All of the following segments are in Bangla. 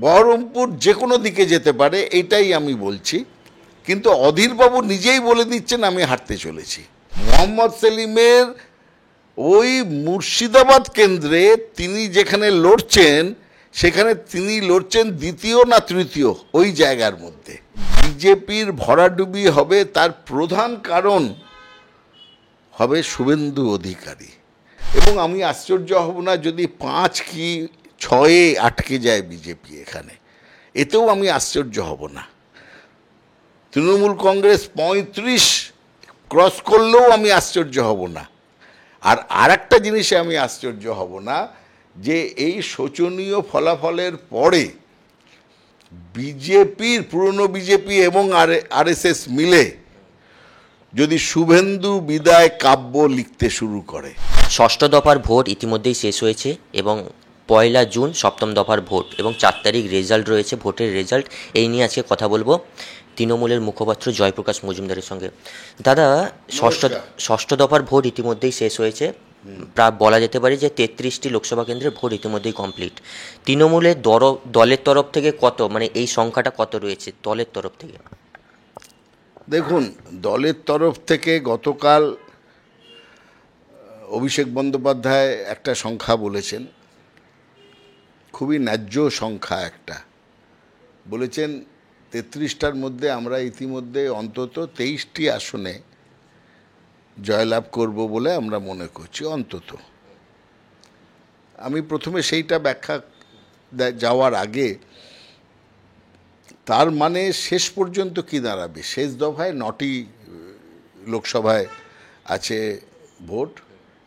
বহরমপুর যে কোনো দিকে যেতে পারে, এইটাই আমি বলছি। কিন্তু অধীরবাবু নিজেই বলে দিচ্ছেন আমি হারতে চলেছি। মোহাম্মদ সেলিমের ওই মুর্শিদাবাদ কেন্দ্রে তিনি যেখানে লড়ছেন, সেখানে তিনি লড়ছেন দ্বিতীয় না তৃতীয় ওই জায়গার মধ্যে। বিজেপির ভরাডুবি হবে, তার প্রধান কারণ হবে শুভেন্দু অধিকারী। এবং আমি আশ্চর্য হব না যদি 5 কি 6-এ আটকে যায় বিজেপি এখানে, এতেও আমি আশ্চর্য হব না। তৃণমূল কংগ্রেস 35 ক্রস করলেও আমি আশ্চর্য হব না। আর একটা জিনিসে আমি আশ্চর্য হব না, যে এই শোচনীয় ফলাফলের পরে বিজেপির, পুরনো বিজেপি এবং আরএসএস মিলে যদি শুভেন্দু বিদায় কাব্য লিখতে শুরু করে। ষষ্ঠ দফার ভোট ইতিমধ্যেই শেষ হয়েছে এবং 1 জুন সপ্তম দফার ভোট এবং 4 তারিখ রেজাল্ট রয়েছে, ভোটের রেজাল্ট। এই নিয়ে আজকে কথা বলবো তৃণমূলের মুখপাত্র জয়প্রকাশ মজুমদারের সঙ্গে। দাদা, ষষ্ঠ দফার ভোট ইতিমধ্যেই শেষ হয়েছে। প্রায় বলা যেতে পারে যে 33টি লোকসভা কেন্দ্রের ভোট ইতিমধ্যেই কমপ্লিট। তৃণমূলের দলের তরফ থেকে কত, মানে এই সংখ্যাটা কত রয়েছে দলের তরফ থেকে? দেখুন, দলের তরফ থেকে গতকাল অভিষেক বন্দ্যোপাধ্যায় একটা সংখ্যা বলেছেন, খুবই ন্যায্য সংখ্যা একটা বলেছেন। 33টার মধ্যে আমরা ইতিমধ্যে অন্তত 23টি আসনে জয়লাভ করব বলে আমরা মনে করছি অন্তত। আমি প্রথমে সেইটা ব্যাখ্যা যাওয়ার আগে, তার মানে শেষ পর্যন্ত কি দাঁড়াবে? শেষ দফায় 9টি লোকসভায় আছে ভোট,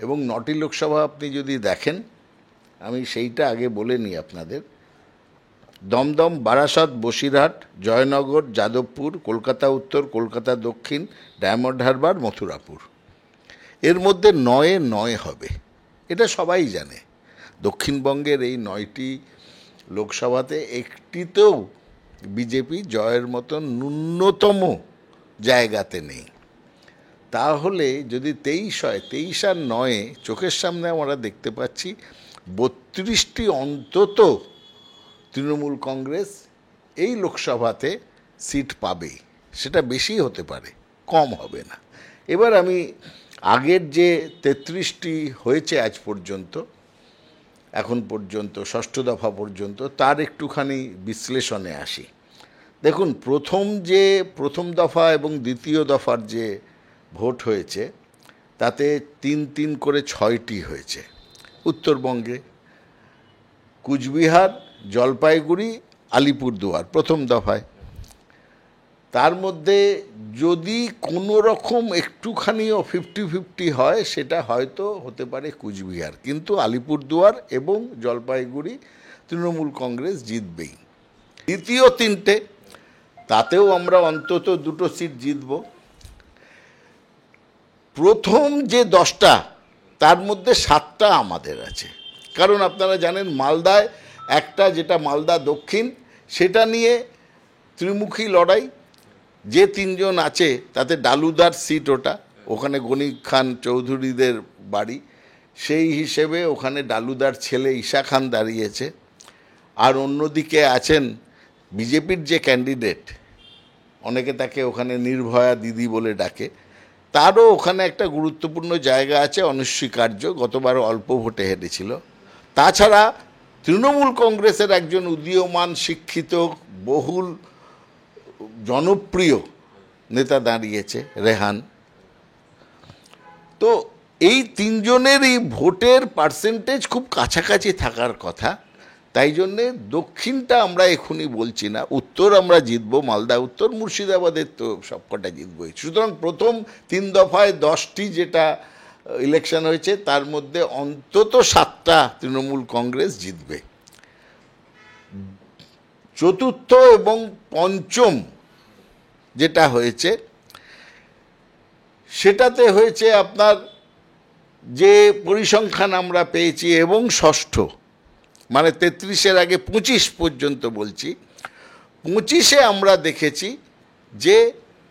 এবং 9টি লোকসভা আপনি যদি দেখেন, আমি সেইটা আগে বলে নিই আপনাদের। দমদম, বারাসাত, বসিরহাট, জয়নগর, যাদবপুর, কলকাতা উত্তর, কলকাতা দক্ষিণ, ডায়মন্ড হারবার, মথুরাপুর। এর মধ্যে 9-এ 9 হবে, এটা সবাই জানে। দক্ষিণবঙ্গের এই 9টি লোকসভাতে একটিতেও বিজেপি জয়ের মতন ন্যূনতম জায়গাতে নেই। তাহলে যদি 23 হয়, 23 আর 9-এ চোখের সামনে আমরা দেখতে পাচ্ছি 32টি অন্তত তৃণমূল কংগ্রেস এই লোকসভাতে সিট পাবেই। সেটা বেশি হতে পারে, কম হবে না। এবার আমি আগের যে 33টি হয়েছে আজ পর্যন্ত, এখন পর্যন্ত ষষ্ঠ দফা পর্যন্ত, তার একটুখানি বিশ্লেষণে আসি। দেখুন, প্রথম দফা এবং দ্বিতীয় দফার যে ভোট হয়েছে, তাতে 3 করে 6টি হয়েছে উত্তরবঙ্গে। কুচবিহার, জলপাইগুড়ি, আলিপুরদুয়ার প্রথম দফায়। তার মধ্যে যদি কোনো রকম একটুখানিও 50-50 হয়, সেটা হয়তো হতে পারে কুচবিহার, কিন্তু আলিপুরদুয়ার এবং জলপাইগুড়ি তৃণমূল কংগ্রেস জিতবেই। দ্বিতীয় 3টে, তাতেও আমরা অন্তত 2টো সিট জিতব। প্রথম যে 10টা, তার মধ্যে 7টা আমাদের আছে। কারণ আপনারা জানেন মালদায় একটা, যেটা মালদা দক্ষিণ, সেটা নিয়ে ত্রিমুখী লড়াই। যে 3 জন আছে তাতে ডালুদার সিট ওটা, ওখানে গনি খান চৌধুরীদের বাড়ি, সেই হিসেবে ওখানে ডালুদার ছেলে ঈশা খান দাঁড়িয়েছে। আর অন্যদিকে আছেন বিজেপির যে ক্যান্ডিডেট, অনেকে তাকে ওখানে নির্ভয়া দিদি বলে ডাকে, তারও ওখানে একটা গুরুত্বপূর্ণ জায়গা আছে, অনস্বীকার্য, গতবার অল্প ভোটে হেরেছিল। তাছাড়া তৃণমূল কংগ্রেসের একজন উদীয়মান, শিক্ষিত, বহুল জনপ্রিয় নেতা দাঁড়িয়েছে, রেহান। তো এই 3 জনেরই ভোটের পার্সেন্টেজ খুব কাছাকাছি থাকার কথা। তাই জন্যে দক্ষিণটা আমরা এখনই বলছি না, উত্তর আমরা জিতবো, মালদা উত্তর, মুর্শিদাবাদের তো সবকটা জিতবই। সুতরাং প্রথম 3 দফায় 10টি যেটা ইলেকশন হয়েছে, তার মধ্যে অন্তত 7টা তৃণমূল কংগ্রেস জিতবে। চতুর্থ এবং পঞ্চম যেটা হয়েছে, সেটাতে হয়েছে আপনার যে পরিসংখ্যান আমরা পেয়েছি, এবং ষষ্ঠ মানে 33-এর আগে 25 পর্যন্ত বলছি, 25-এ আমরা দেখেছি যে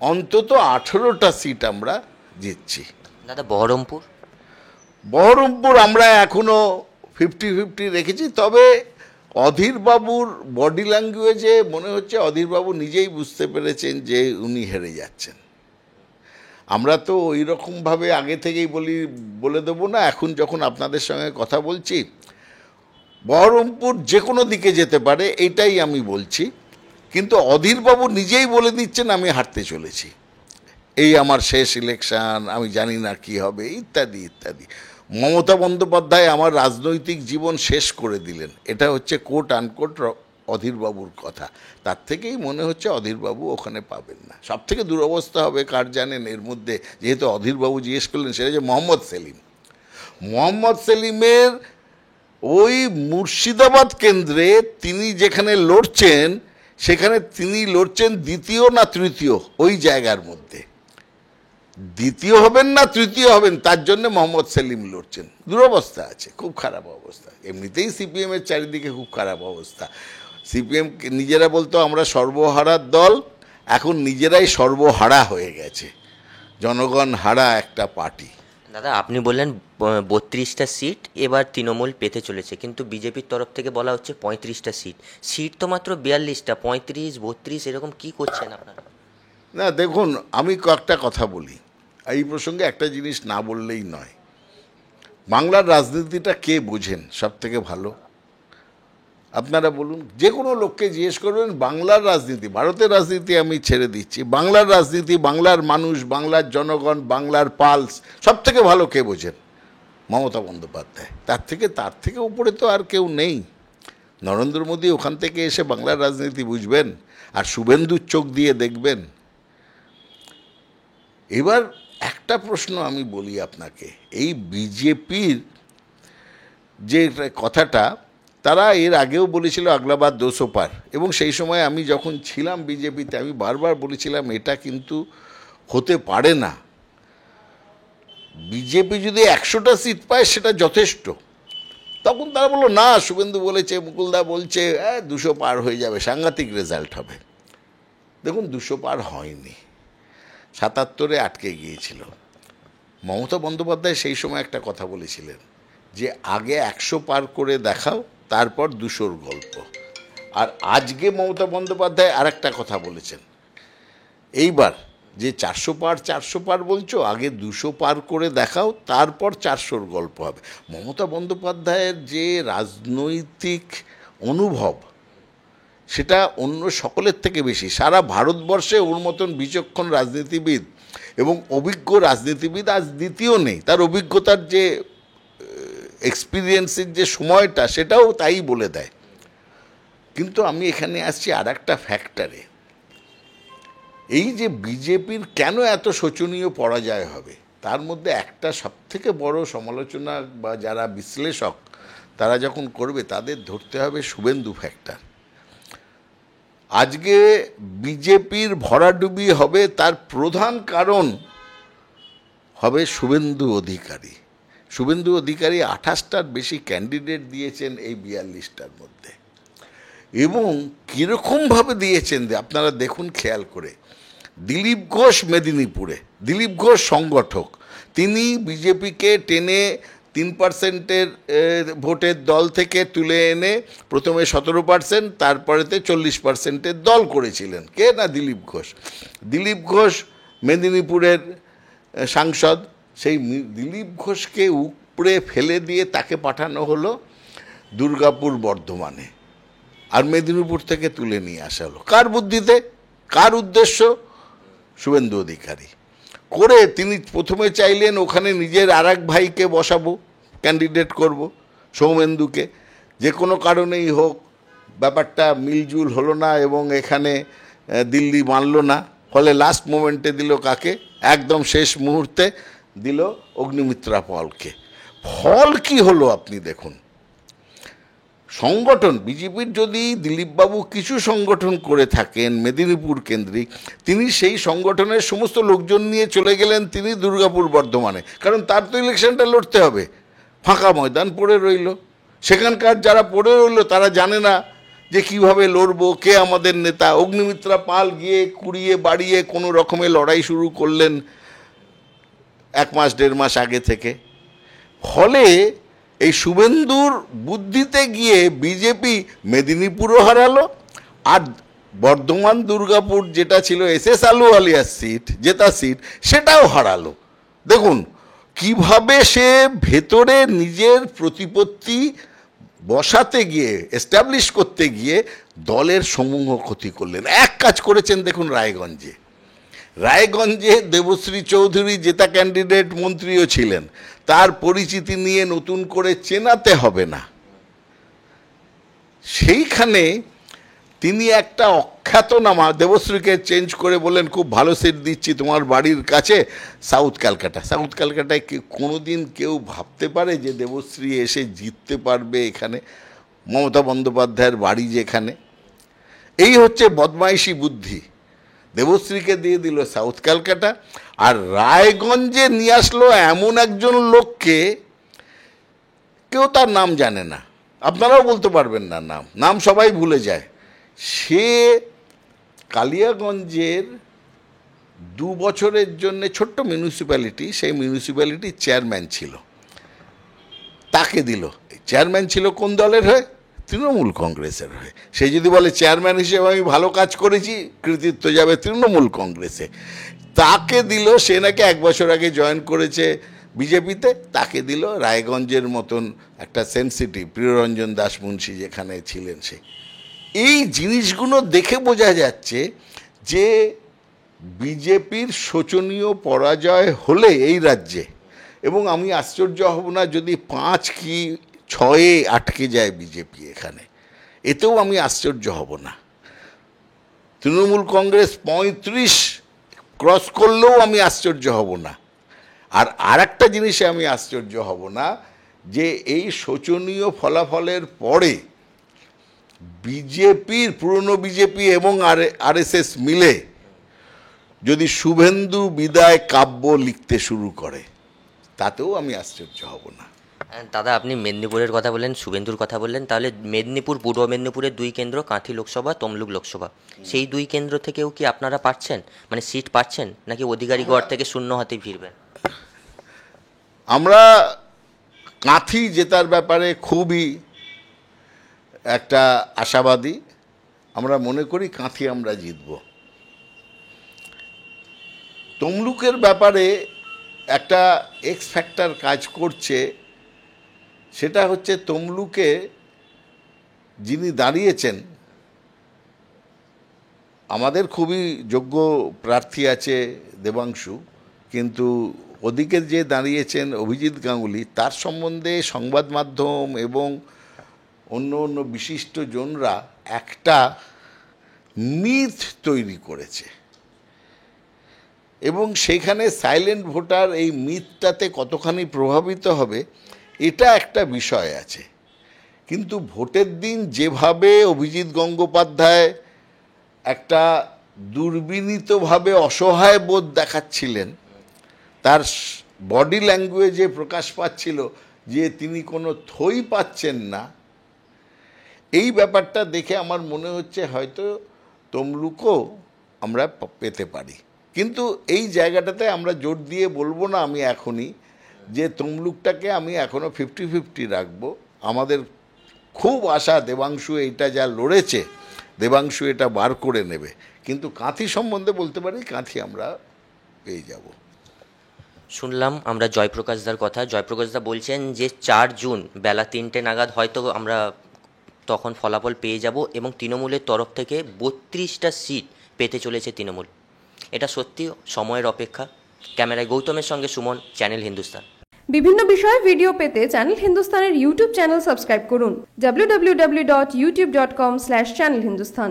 অন্তত 18টা সিট আমরা জিতছি। দাদা, বহরমপুর আমরা এখনও 50-50 রেখেছি। তবে অধীরবাবুর বডি ল্যাঙ্গুয়েজে মনে হচ্ছে অধীরবাবু নিজেই বুঝতে পেরেছেন যে উনি হেরে যাচ্ছেন। আমরা তো ওই রকমভাবে আগে থেকেই বলে দেবো না। এখন যখন আপনাদের সঙ্গে কথা বলছি, বহরমপুর যে কোনো দিকে যেতে পারে এটাই আমি বলছি, কিন্তু অধীরবাবু নিজেই বলে দিচ্ছেন আমি হারতে চলেছি, এই আমার শেষ ইলেকশন, আমি জানি না কি হবে, ইত্যাদি ইত্যাদি। মমতা বন্দ্যোপাধ্যায় আমার রাজনৈতিক জীবন শেষ করে দিলেন, এটা হচ্ছে কোট আনকোট অধীরবাবুর কথা। তার থেকেই মনে হচ্ছে অধীরবাবু ওখানে পাবেন না। সব থেকে দুরবস্থা হবে কার জানেন এর মধ্যে, যেহেতু অধীরবাবু জিজ্ঞেস করলেন, সেটা যে মোহাম্মদ সেলিম। মোহাম্মদ সেলিমের ওই মুর্শিদাবাদ কেন্দ্রে তিনি যেখানে লড়ছেন, সেখানে তিনি লড়ছেন দ্বিতীয় না তৃতীয়, ওই জায়গার মধ্যে দ্বিতীয় হবেন না তৃতীয় হবেন, তার জন্য মোহাম্মদ সেলিম লড়ছেন। দুরবস্থা আছে, খুব খারাপ অবস্থা। এমনিতেই সিপিএমের চারিদিকে খুব খারাপ অবস্থা। সিপিএম নিজেরা বলতো আমরা সর্বহারার দল, এখন নিজেরাই সর্বহারা হয়ে গেছে, জনগণ হারা একটা পার্টি। দাদা, আপনি বললেন 32টা সিট এবার তৃণমূল পেতে চলেছে, কিন্তু বিজেপির তরফ থেকে বলা হচ্ছে 35টা সিট। সিট তো মাত্র 42টা, 35, 32 এরকম কি করছেন আপনারা? না দেখুন, আমি কয়েকটা কথা বলি এই প্রসঙ্গে। একটা জিনিস না বললেই নয়, বাংলার রাজনীতিটা কে বোঝেন সব থেকে ভালো? আপনারা বলুন, যে কোনো লোককে জিজ্ঞেস করবেন বাংলার রাজনীতি, ভারতের রাজনীতি আমি ছেড়ে দিচ্ছি, বাংলার রাজনীতি, বাংলার মানুষ, বাংলার জনগণ, বাংলার পালস সব থেকে ভালো কে বোঝেন? মমতা বন্দ্যোপাধ্যায়। তার থেকে উপরে তো আর কেউ নেই। নরেন্দ্র মোদী ওখান থেকে এসে বাংলার রাজনীতি বুঝবেন আর শুভেন্দুর চোখ দিয়ে দেখবেন। এবার একটা প্রশ্ন আমি বলি আপনাকে, এই বিজেপির যে কথাটা, তারা এর আগেও বলেছিল আগলাবাদ 200 পার, এবং সেই সময় আমি যখন ছিলাম বিজেপিতে আমি বারবার বলেছিলাম এটা কিন্তু হতে পারে না। বিজেপি যদি 100টা সিট পায় সেটা যথেষ্ট। তখন তারা বললো না, শুভেন্দু বলেছে, মুকুলদা বলছে 200 পার হয়ে যাবে, সাংঘাতিক রেজাল্ট হবে। দেখুন 200 পার হয়নি, 77-এ আটকে গিয়েছিল। মমতা বন্দ্যোপাধ্যায় সেই সময় একটা কথা বলেছিলেন যে আগে 100 পার করে দেখাও, তারপর 200-র গল্প। আর আজকে মমতা বন্দ্যোপাধ্যায় আর একটা কথা বলেছেন এইবার, যে 400 পার বলছো, আগে 200 পার করে দেখাও, তারপর 400-র গল্প হবে। মমতা বন্দ্যোপাধ্যায়ের যে রাজনৈতিক অনুভব, সেটা অন্য সকলের থেকে বেশি। সারা ভারতবর্ষে ওর মতন বিচক্ষণ রাজনীতিবিদ এবং অভিজ্ঞ রাজনীতিবিদ আজ দ্বিতীয় নেই। তার অভিজ্ঞতার যে এক্সপিরিয়েন্সের যে সময়টা, সেটাও তাই বলে দেয়। কিন্তু আমি এখানে আসছি আর একটা ফ্যাক্টরে, এই যে বিজেপির কেন এত শোচনীয় পরাজয় হবে, তার মধ্যে একটা সবথেকে বড় সমালোচনা বা যারা বিশ্লেষক তারা যখন করবে, তাদের ধরতে হবে শুভেন্দু ফ্যাক্টর। আজকে বিজেপির ভরাডুবি হবে, তার প্রধান কারণ হবে শুভেন্দু অধিকারী। শুভেন্দু অধিকারী 28টার বেশি ক্যান্ডিডেট দিয়েছেন এই 42টার মধ্যে, এবং কীরকমভাবে দিয়েছেন আপনারা দেখুন খেয়াল করে। দিলীপ ঘোষ মেদিনীপুরে, দিলীপ ঘোষ সংগঠক, তিনি বিজেপিকে টেনে 3%-এর ভোটের দল থেকে তুলে এনে প্রথমে 17%, তারপরেতে 40%-এর দল করেছিলেন। কে না, দিলীপ ঘোষ। দিলীপ ঘোষ মেদিনীপুরের সাংসদ। সেই দিলীপ ঘোষকে উপড়ে ফেলে দিয়ে তাকে পাঠানো হলো দুর্গাপুর, বর্ধমানে, আর মেদিনীপুর থেকে তুলে নিয়ে আসা হলো। কার বুদ্ধিতে, কার উদ্দেশ্য? শুভেন্দু অধিকারী করে তিনি প্রথমে চাইলেন ওখানে নিজের আর এক ভাইকে বসাবো, ক্যান্ডিডেট করব, সৌমেন্দুকে। যে কোনো কারণেই হোক ব্যাপারটা মিলজুল হলো না এবং এখানে দিল্লি মানল না, ফলে লাস্ট মোমেন্টে দিল কাকে? একদম শেষ মুহূর্তে দিল অগ্নিমিত্রা পলকে। ফল কি হলো আপনি দেখুন। সংগঠন, বিজেপির যদি দিলীপবাবু কিছু সংগঠন করে থাকেন মেদিনীপুর কেন্দ্রিক, তিনি সেই সংগঠনের সমস্ত লোকজন নিয়ে চলে গেলেন তিনি দুর্গাপুর, বর্ধমানে, কারণ তার তো ইলেকশনটা লড়তে হবে। ফাঁকা ময়দান পড়ে রইল, সেখানকার যারা পড়ে রইল তারা জানে না যে কিভাবে লড়বো, কে আমাদের নেতা। অগ্নিমিত্রা পাল গিয়ে কুড়িয়ে বাড়িয়ে কোনো রকমে লড়াই শুরু করলেন 1 মাস 1.5 মাস আগে থেকে। ফলে এই শুভেন্দুর বুদ্ধিতে গিয়ে বিজেপি মেদিনীপুরও হারালো, আর বর্ধমান দুর্গাপুর যেটা ছিল এস আলুওয়ালিয়ার সিট, জেতা সিট, সেটাও হারালো। দেখুন কিভাবে সে ভেতরে নিজের প্রতিপত্তি বসাতে গিয়ে, এস্টাবলিশ করতে গিয়ে দলের সমূহ ক্ষতি করলেন। এক কাজ করেছেন দেখুন রায়গঞ্জে দেবশ্রী চৌধুরী জেতা ক্যান্ডিডেট, মন্ত্রীও ছিলেন, তার পরিচিতি নিয়ে নতুন করে চেনাতে হবে না। সেইখানে তিনি একটা অখ্যাতনামা, দেবশ্রীকে চেঞ্জ করে বললেন খুব ভালো সিট দিচ্ছি তোমার বাড়ির কাছে, সাউথ ক্যালকাটা। সাউথ ক্যালকাটায় কোনোদিন কেউ ভাবতে পারে যে দেবশ্রী এসে জিততে পারবে এখানে? মমতা বন্দ্যোপাধ্যায়ের বাড়ি যেখানে। এই হচ্ছে বদমাইশি বুদ্ধি। দেবশ্রীকে দিয়ে দিল সাউথ ক্যালকাটা, আর রায়গঞ্জে নিয়ে আসলো এমন একজন লোককে কেউ তার নাম জানে না, আপনারাও বলতে পারবেন না নাম সবাই ভুলে যায়। সে কালিয়াগঞ্জের 2 বছরের জন্য ছোট্ট মিউনিসিপ্যালিটি, সেই মিউনিসিপ্যালিটির চেয়ারম্যান ছিল, তাকে দিল। চেয়ারম্যান ছিল কোন দলের হয়ে? তৃণমূল কংগ্রেসের হয়ে। সে যদি বলে চেয়ারম্যান হিসেবে আমি ভালো কাজ করেছি, কৃতিত্ব যাবে তৃণমূল কংগ্রেসে। তাকে দিল, সে নাকি 1 বছর আগে জয়েন করেছে বিজেপিতে, তাকে দিল রায়গঞ্জের মতন একটা সেন্সিটিভ, প্রিয়রঞ্জন দাস মুন্সি যেখানে ছিলেন সে। এই জিনিসগুলো দেখে বোঝা যাচ্ছে যে বিজেপির শোচনীয় পরাজয় হলে এই রাজ্যে, এবং আমি আশ্চর্য হব না যদি 5 কি 6-এ আটকে যায় বিজেপি এখানে, এতেও আমি আশ্চর্য হব না। তৃণমূল কংগ্রেস 35 ক্রস করলেও আমি আশ্চর্য হব না। আর একটা জিনিসে আমি আশ্চর্য হব না, যে এই শোচনীয় ফলাফলের পরে বিজেপির, পুরনো বিজেপি এবং আরএসএস মিলে যদি শুভেন্দু বিদায় কাব্য লিখতে শুরু করে, তাতেও আমি আশ্চর্য হব না। দাদা, আপনি মেদিনীপুরের কথা বললেন, শুভেন্দুর কথা বললেন, তাহলে মেদিনীপুর, পূর্ব মেদিনীপুরের 2 কেন্দ্র, কাঁথি লোকসভা, তমলুক লোকসভা, সেই 2 কেন্দ্র থেকেও কি আপনারা পাচ্ছেন, মানে সিট পাচ্ছেন, নাকি অধিকারীগড় থেকে শূন্য হাতে ফিরবেন? আমরা কাঁথি জেতার ব্যাপারে খুবই একটা আশাবাদী। আমরা মনে করি কাঁথি আমরা জিতব। তমলুকের ব্যাপারে একটা এক্স ফ্যাক্টর কাজ করছে, সেটা হচ্ছে তমলুকে যিনি দাঁড়িয়েছেন, আমাদের খুবই যোগ্য প্রার্থী আছে দেবাংশু, কিন্তু ওদিকে যে দাঁড়িয়েছেন অভিজিৎ গাঙ্গুলি, তার সম্বন্ধে সংবাদ মাধ্যম এবং অন্য বিশিষ্ট জনরা একটা মিথ তৈরি করেছে, এবং সেইখানে সাইলেন্ট ভোটার এই মিথটাতে কতখানি প্রভাবিত হবে এটা একটা বিষয় আছে। কিন্তু ভোটের দিন যেভাবে অভিজিৎ গঙ্গোপাধ্যায় একটা দুর্বিনীতভাবে অসহায় বোধ দেখাচ্ছিলেন, তার বডি ল্যাঙ্গুয়েজে প্রকাশ পাচ্ছিল যে তিনি কোনো থই পাচ্ছেন না, এই ব্যাপারটা দেখে আমার মনে হচ্ছে হয়তো তমলুকও আমরা পেতে পারি। কিন্তু এই জায়গাটাতে আমরা জোর দিয়ে বলবো না আমি এখনই, যে তমলুকটাকে আমি এখনও 50-50 রাখবো। আমাদের খুব আশা দেবাংশু এইটা যা লড়েছে, দেবাংশু এটা বার করে নেবে। কিন্তু কাঁথি সম্বন্ধে বলতে পারি কাঁথি আমরা পেয়ে যাব। শুনলাম আমরা জয়প্রকাশদার কথা। জয়প্রকাশদা বলছেন যে 4 জুন বেলা 3টে নাগাদ হয়তো আমরা তখন ফলাফল পেয়ে যাব, এবং তৃণমূলের তরফ থেকে 32টা সিট পেতে চলেছে তৃণমূল। এটা সত্যি সময়ের অপেক্ষা। ক্যামেরায় গৌতমের সঙ্গে সুমন, চ্যানেল হিন্দুস্তান। বিভিন্ন বিষয়ে ভিডিও পেতে চ্যানেল হিন্দুস্তানের ইউটিউব চ্যানেল সাবস্ক্রাইব করুন www.youtube.com/channelhindustan।